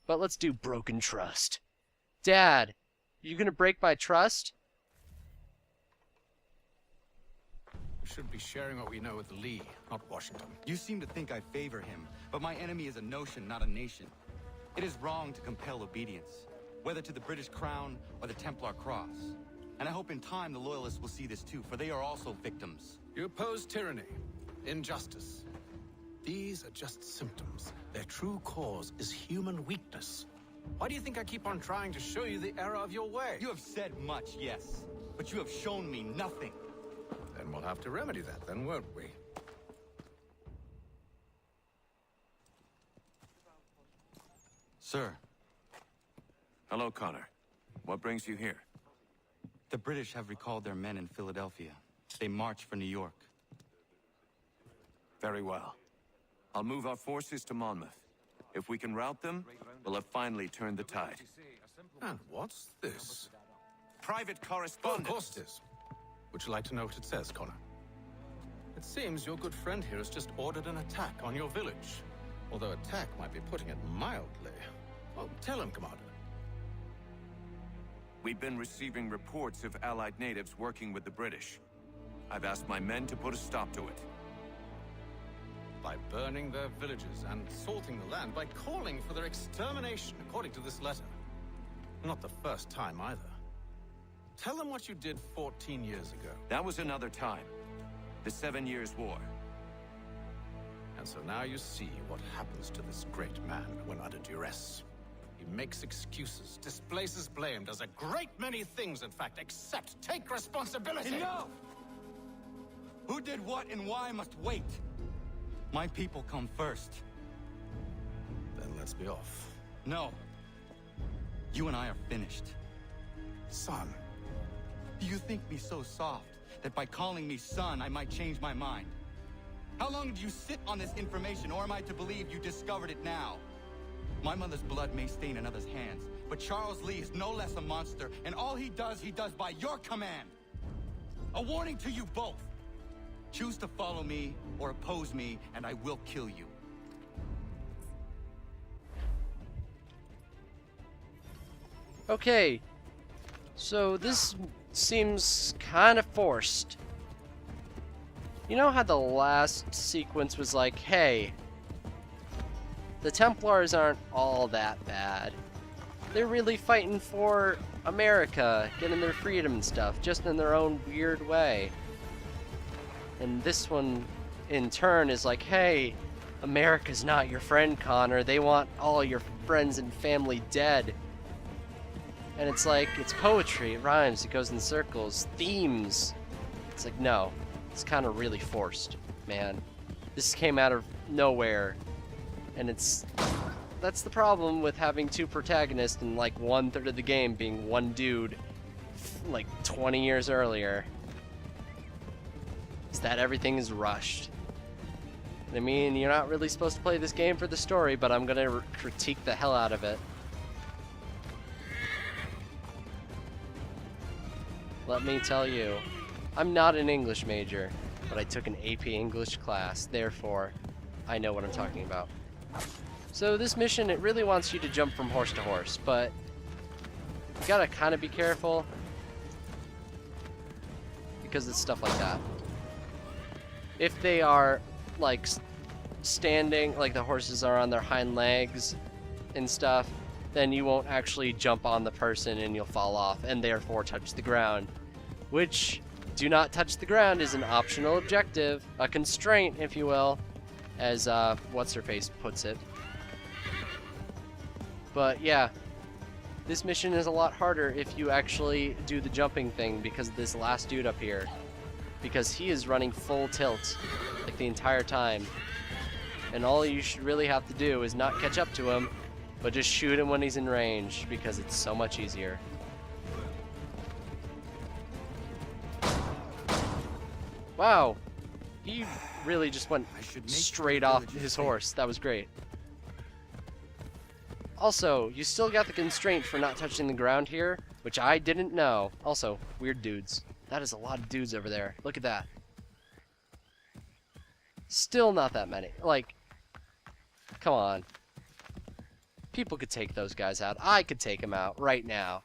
But let's do broken trust. Dad, you gonna break my trust? We should be sharing what we know with Lee, not Washington. You seem to think I favor him, but my enemy is a notion, not a nation. It is wrong to compel obedience, whether to the British Crown or the Templar Cross. And I hope in time the Loyalists will see this too, for they are also victims. You oppose tyranny, injustice. These are just symptoms. Their true cause is human weakness. Why do you think I keep on trying to show you the error of your way? You have said much, yes, but you have shown me nothing. Then we'll have to remedy that, then, won't we? Sir, Hello, Connor. What brings you here? the British have recalled their men in Philadelphia. They march for New York. Very well. I'll move our forces to Monmouth. If we can rout them, we'll have finally turned the tide. And what's this? Private Oh, of correspondence. course it is. Would you like to know what it says, Connor? It seems your good friend here has just ordered an attack on your village. Although attack might be putting it mildly. Well, tell him, Commander. We've been receiving reports of Allied natives working with the British. I've asked my men to put a stop to it. By burning their villages and salting the land, by calling for their extermination, according to this letter. Not the first time either. Tell them what you did 14 years ago. That was another time. The 7 Years' War. And so now you see what happens to this great man when under duress. He makes excuses, displaces blame, does a great many things, in fact, except take responsibility. Enough! Who did what and why must wait. My people come first. Then let's be off. No. You and I are finished. Son. Do you think me so soft that by calling me son, I might change my mind? How long did you sit on this information, or am I to believe you discovered it now? My mother's blood may stain another's hands, but Charles Lee is no less a monster, and all he does by your command. A warning to you both. Choose to follow me or oppose me, and I will kill you. Okay, so this seems kind of forced. You know how the last sequence was like, hey, the Templars aren't all that bad. They're really fighting for America, getting their freedom and stuff, just in their own weird way. And this one, in turn, is like, hey, America's not your friend, Connor. They want all your friends and family dead. And it's like, it's poetry, it rhymes, it goes in circles, themes. It's like, no, it's kind of really forced, man. This came out of nowhere. And that's the problem with having two protagonists and like 1/3 of the game being one dude, like 20 years earlier. Is that everything is rushed. I mean, you're not really supposed to play this game for the story, but I'm gonna critique the hell out of it. Let me tell you, I'm not an English major, but I took an AP English class, therefore, I know what I'm talking about. So this mission, it really wants you to jump from horse to horse, but you gotta kind of be careful because it's stuff like that. If they are like standing, like the horses are on their hind legs and stuff, then you won't actually jump on the person and you'll fall off and therefore touch the ground. Which, do not touch the ground is an optional objective, a constraint if you will, as what's-her-face puts it. But yeah, this mission is a lot harder if you actually do the jumping thing because of this last dude up here. Because he is running full tilt like the entire time. And all you should really have to do is not catch up to him, but just shoot him when he's in range because it's so much easier. Wow, he really just went straight off his horse. That was great. Also, you still got the constraint for not touching the ground here, which I didn't know. Also, weird dudes. That is a lot of dudes over there. Look at that. Still not that many. Like, come on. People could take those guys out. I could take them out right now.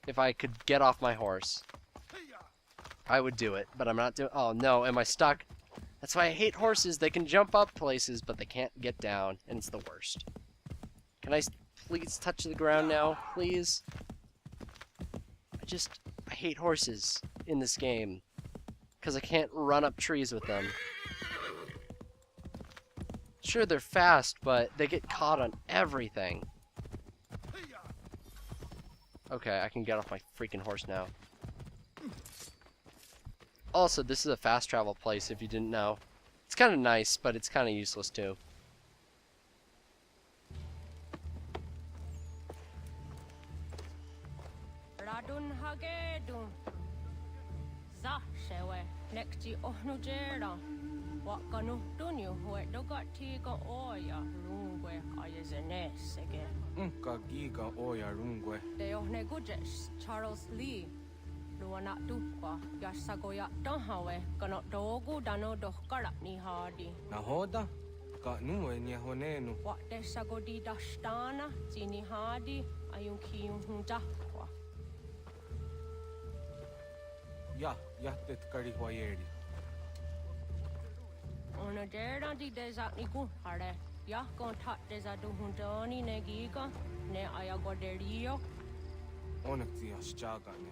If I could get off my horse. I would do it, but I'm not doing... Oh, no. Am I stuck? That's why I hate horses. They can jump up places, but they can't get down, and it's the worst. Can I please touch the ground now? Please? I hate horses in this game. Because I can't run up trees with them. Sure, they're fast, but they get caught on everything. Okay, I can get off my freaking horse now. Also, this is a fast travel place, if you didn't know. It's kind of nice, but it's kind of useless, too. Charles Lee. Luana tukwa ya sagoya tahawe kana dogu dano dohkara ni hadi. Nahoda ka nuwe ni honenu. Wa de sagodi dashtana zini hadi ayun kiyun hundakwa. Ya tet kari wayeri. Ona dera di desa ni ku hare. Ya kon tat desa du hundani ne giga ne ayagoderio. Onak ti aschaga ne.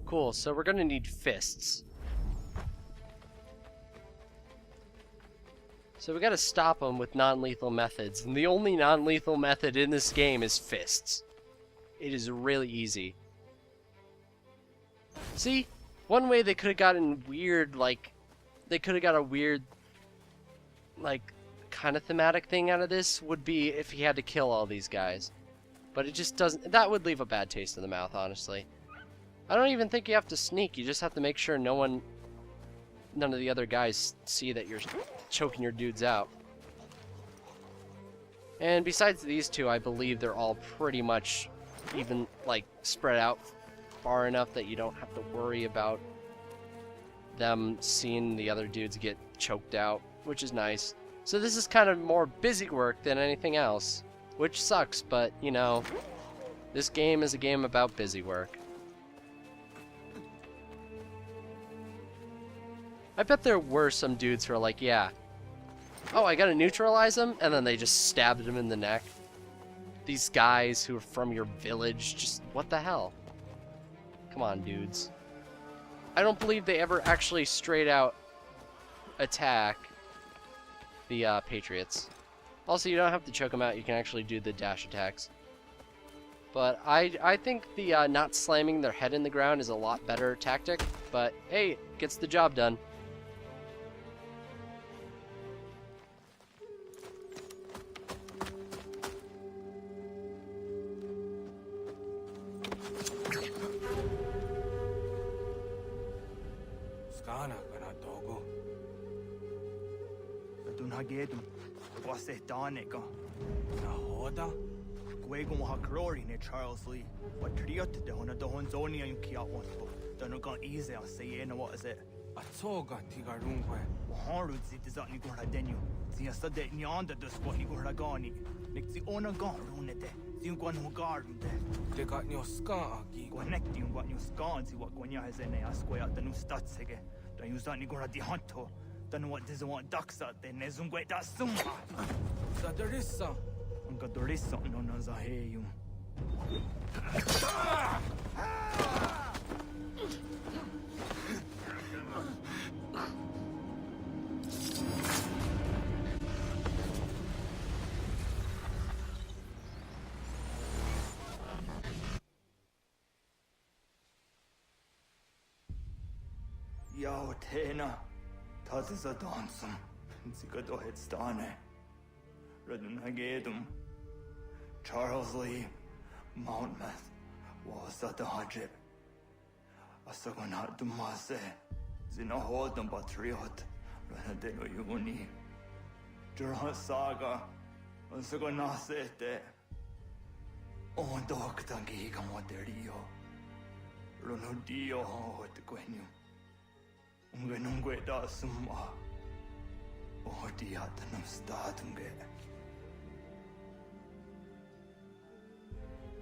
Cool, so we're gonna need fists. So we gotta stop them with non-lethal methods, and the only non-lethal method in this game is fists. It is really easy. See? One way they could have gotten weird, like... They could have got a weird... Like... kind of thematic thing out of this would be if he had to kill all these guys. But it just doesn't... That would leave a bad taste in the mouth, honestly. I don't even think you have to sneak. You just have to make sure none of the other guys see that you're choking your dudes out. And besides these two, I believe they're all pretty much even, like, spread out far enough that you don't have to worry about them seeing the other dudes get choked out, which is nice. So this is kind of more busy work than anything else, which sucks, but, you know, this game is a game about busy work. I bet there were some dudes who are like, yeah, oh, I gotta neutralize them, and then they just stabbed him in the neck. These guys who are from your village, just, what the hell? Come on, dudes. I don't believe they ever actually straight out attack the Patriots. Also, you don't have to choke them out, you can actually do the dash attacks. But I think the not slamming their head in the ground is a lot better tactic, but hey, it gets the job done. Hagedum, was it Danica? Nahoda? Gwegum Hakrori ne Charles Lee. What triot de Hona the Honzonia you kia one. Don't go easy, I'll say, what is it? A toga tigarungwe. Horrid zit is at Nigora Denu. See a sudden yonder the squat Nigora Gani. Nick the owner gone runete. See one who garden there. They got your scar, connecting what you scan, see what Gwenya has in a square the new stats again. Don't use that Nigora di Hunto. Don't know what doesn't want ducks out there, Nezungwe da Suma. Sadarissa. Ungadorissa no Nazaheyum. Yo, Tena. Das ist a dansum. Zika do Hitstane. Redden Hagedum. Charles Lee. Mountmouth. Was at the Hajib. A second hat to Masse. Zina Hodam Patriot. Renadeno Yuni. Durhan Saga. A second Nasete. On Doctangi Gamoderio. Ronodio Hot Quenu. Ngunungwe da summa. Odiatanum statunge.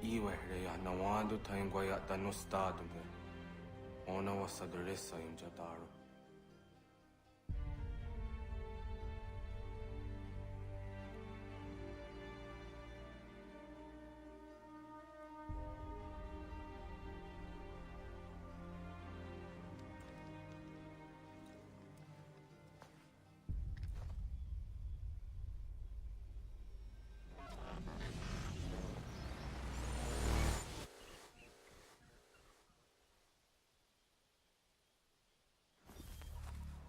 Iwereya nawando taingwaya da no stadunge. Ona wa sadaresa imjataru.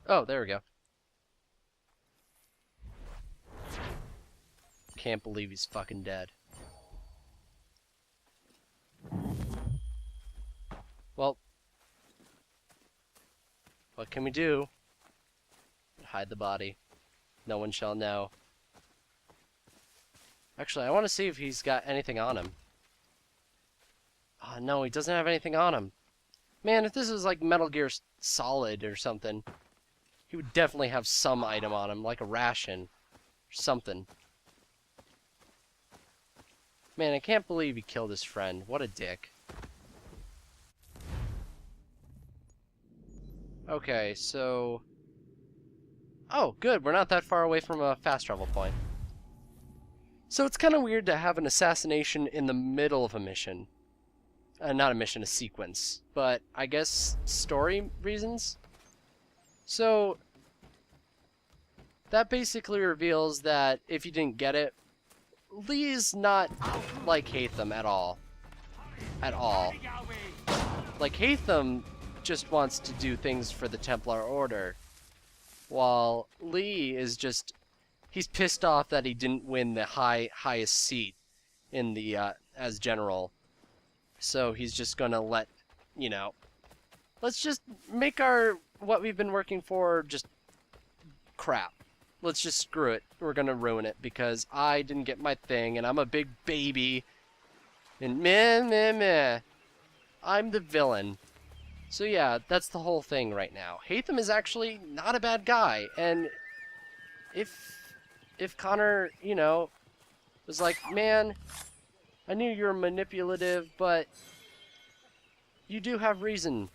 Oh, there we go. Can't believe he's fucking dead. Well, what can we do? Hide the body. No one shall know. Actually, I want to see if he's got anything on him. Oh, no, he doesn't have anything on him. Man, if this was like Metal Gear Solid or something, he would definitely have some item on him, like a ration or something. Man, I can't believe he killed his friend. What a dick. Okay, so... Oh, good. We're not that far away from a fast travel point. So it's kind of weird to have an assassination in the middle of a mission. Not a mission, a sequence. But I guess story reasons? So, that basically reveals that, if you didn't get it, Lee's not like Haytham at all. At all. Like, Haytham just wants to do things for the Templar Order, while Lee is just... he's pissed off that he didn't win the highest seat in the, as general. So he's just gonna let, you know... Let's just make what we've been working for just crap. Let's just screw it. We're gonna ruin it because I didn't get my thing and I'm a big baby. And meh. I'm the villain. So yeah, that's the whole thing right now. Haytham is actually not a bad guy. And if Connor, you know, was like, man, I knew you were manipulative, but you do have reason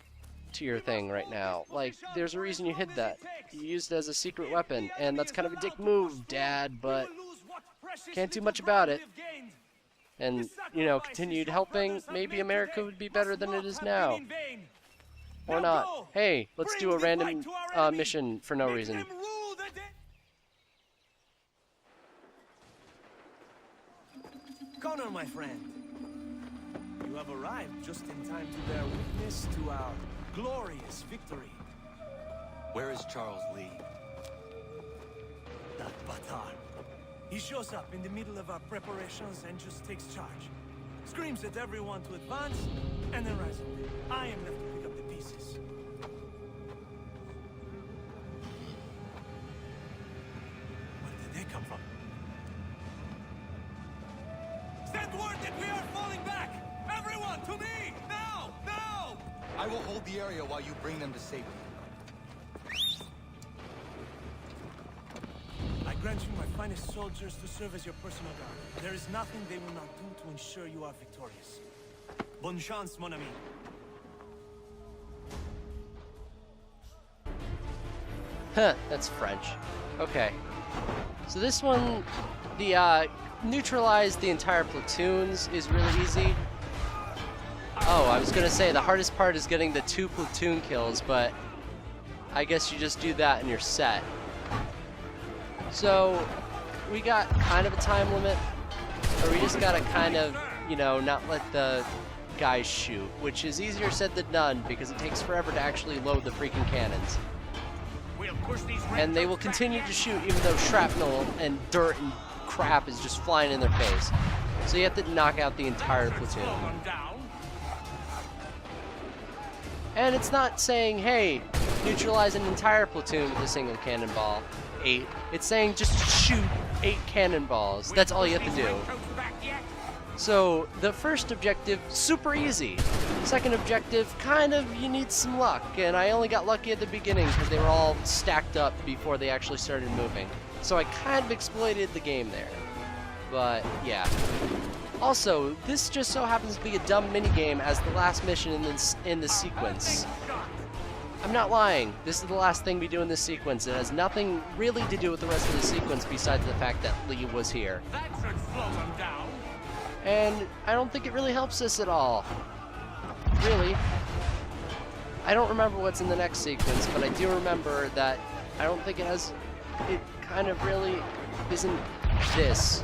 to your thing right now. Like, there's a reason you hid that. You used it as a secret weapon, and that's kind of a dick move, Dad, but can't do much about it. And, you know, continued helping, maybe America would be better than it is now. Or not. Hey, let's do a random mission for no reason. Connor, my friend, you have arrived just in time to bear witness to our glorious victory. Where is Charles Lee? That Batar. He shows up in the middle of our preparations and just takes charge. Screams at everyone to advance, and then rises up. I am left to pick up the pieces. Where did they come from? Send word that we are falling back! Everyone, to me! Now! Now! I will hold the area while you bring them to safety. I grant you my finest soldiers to serve as your personal guard. There is nothing they will not do to ensure you are victorious. Bonne chance, mon ami. Huh, that's French. Okay. So this one, the, neutralize the entire platoons is really easy. Oh, I was gonna say the hardest part is getting the 2 platoon kills, but I guess you just do that and you're set. So, we got kind of a time limit, or we just gotta kind of, you know, not let the guys shoot, which is easier said than done because it takes forever to actually load the freaking cannons. And they will continue to shoot even though shrapnel and dirt and crap is just flying in their face. So you have to knock out the entire platoon. And it's not saying, hey, neutralize an entire platoon with a single cannonball. 8. It's saying just shoot 8 cannonballs. That's all you have to do. So the first objective, super easy. Second objective, kind of, you need some luck, and I only got lucky at the beginning because they were all stacked up before they actually started moving. So I kind of exploited the game there. But, yeah. Also, this just so happens to be a dumb minigame as the last mission in the sequence. I'm not lying, this is the last thing we do in this sequence. It has nothing really to do with the rest of the sequence besides the fact that Lee was here. That should slow them down. And I don't think it really helps us at all. Really. I don't remember what's in the next sequence, but I do remember that I don't think it kind of really isn't this.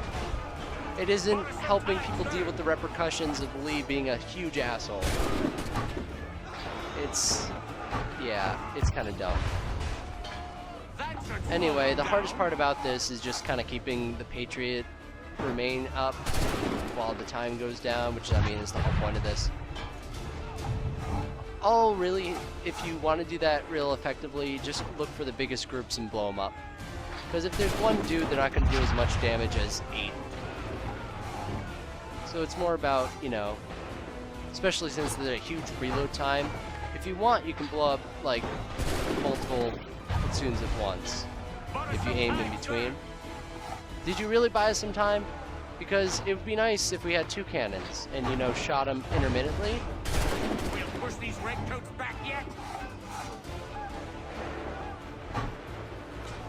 It isn't helping people deal with the repercussions of Lee being a huge asshole. Yeah, it's kind of dumb. Anyway, the hardest part about this is just kind of keeping the Patriot remain up while the time goes down, which I mean is the whole point of this. Oh, really, if you want to do that real effectively, just look for the biggest groups and blow them up. Because if there's one dude, they're not going to do as much damage as 8. So it's more about, you know, especially since there's a huge reload time. If you want, you can blow up, like, multiple platoons at once, if you aimed in between. Did you really buy us some time? Because it would be nice if we had 2 cannons and, you know, shot them intermittently. We'll push these redcoats back yet?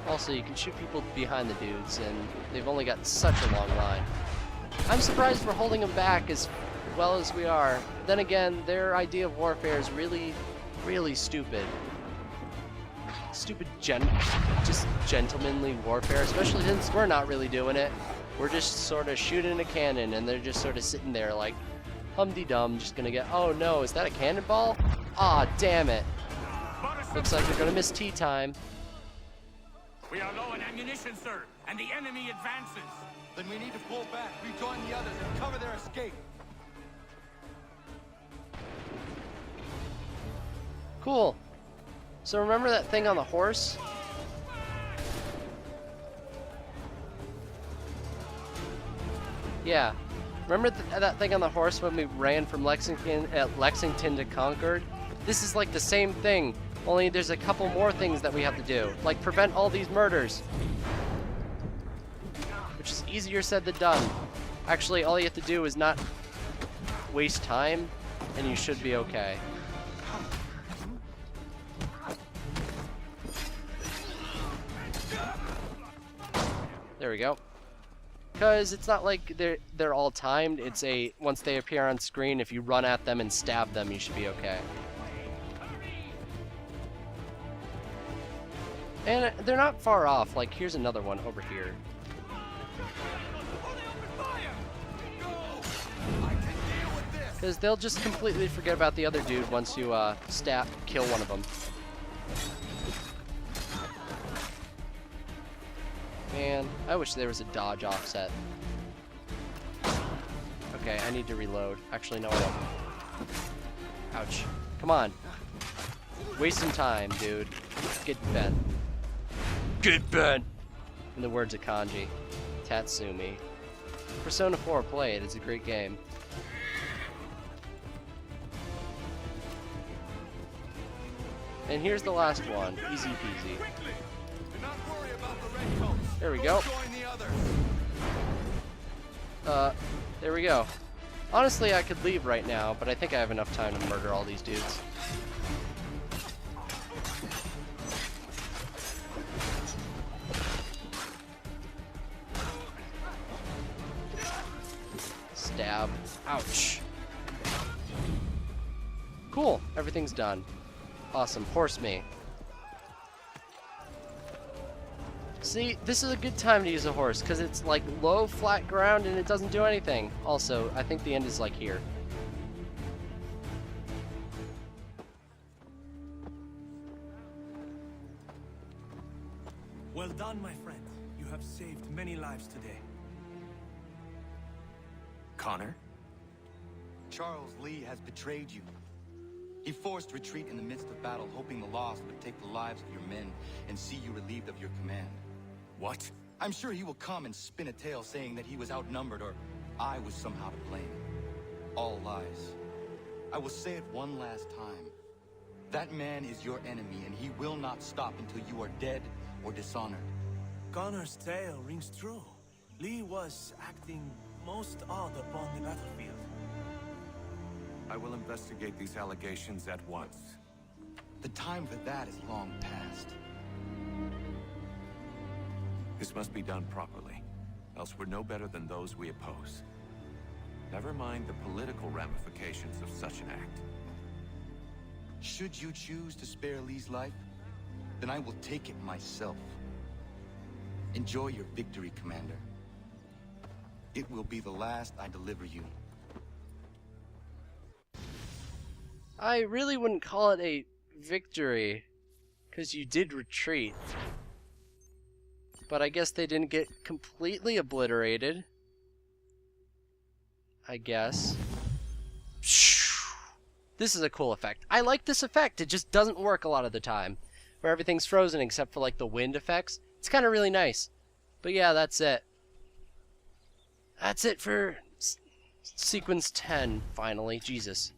Also, you can shoot people behind the dudes, and they've only got such a long line. I'm surprised we're holding them back as well as we are. Then again, their idea of warfare is really, really stupid. Stupid just gentlemanly warfare, especially since we're not really doing it. We're just sort of shooting a cannon, and they're just sort of sitting there like, hum-de-dum, just gonna get, oh no, is that a cannonball? Aw, damn it. Looks like we're gonna miss tea time. We are low on ammunition, sir, and the enemy advances. Then we need to pull back, rejoin the others, and cover their escape. Cool. So remember that thing on the horse? Yeah. Remember that thing on the horse when we ran from Lexington to Concord? This is like the same thing, only there's a couple more things that we have to do, like prevent all these murders. Which is easier said than done. Actually, all you have to do is not waste time, and you should be okay. There we go. Because it's not like they're all timed. It's once they appear on screen, if you run at them and stab them, you should be okay. And they're not far off. Like, here's another one over here. Because they'll just completely forget about the other dude once you kill one of them. Man, I wish there was a dodge offset. Okay, I need to reload. Actually, no, I don't. Ouch. Come on. Waste some time, dude. Get bent. Get bent! In the words of Kanji. Tatsumi. Persona 4, play it. It's a great game. And here's the last one. Easy peasy. There we go. There we go. Honestly, I could leave right now, but I think I have enough time to murder all these dudes. Stab. Ouch. Cool. Everything's done. Awesome. Horse me. See, this is a good time to use a horse, because it's like low, flat ground, and it doesn't do anything. Also, I think the end is like here. Well done, my friend. You have saved many lives today. Connor? Charles Lee has betrayed you. He forced retreat in the midst of battle, hoping the loss would take the lives of your men and see you relieved of your command. What? I'm sure he will come and spin a tale saying that he was outnumbered or I was somehow to blame. All lies. I will say it one last time. That man is your enemy, and he will not stop until you are dead or dishonored. Connor's tale rings true. Lee was acting most odd upon the battlefield. I will investigate these allegations at once. The time for that is long past. This must be done properly, else we're no better than those we oppose. Never mind the political ramifications of such an act. Should you choose to spare Lee's life, then I will take it myself. Enjoy your victory, Commander. It will be the last I deliver you. I really wouldn't call it a victory, because you did retreat. But I guess they didn't get completely obliterated. I guess. This is a cool effect. I like this effect. It just doesn't work a lot of the time, where everything's frozen except for like the wind effects. It's kind of really nice. But yeah, that's it. That's it for sequence 10, finally. Jesus.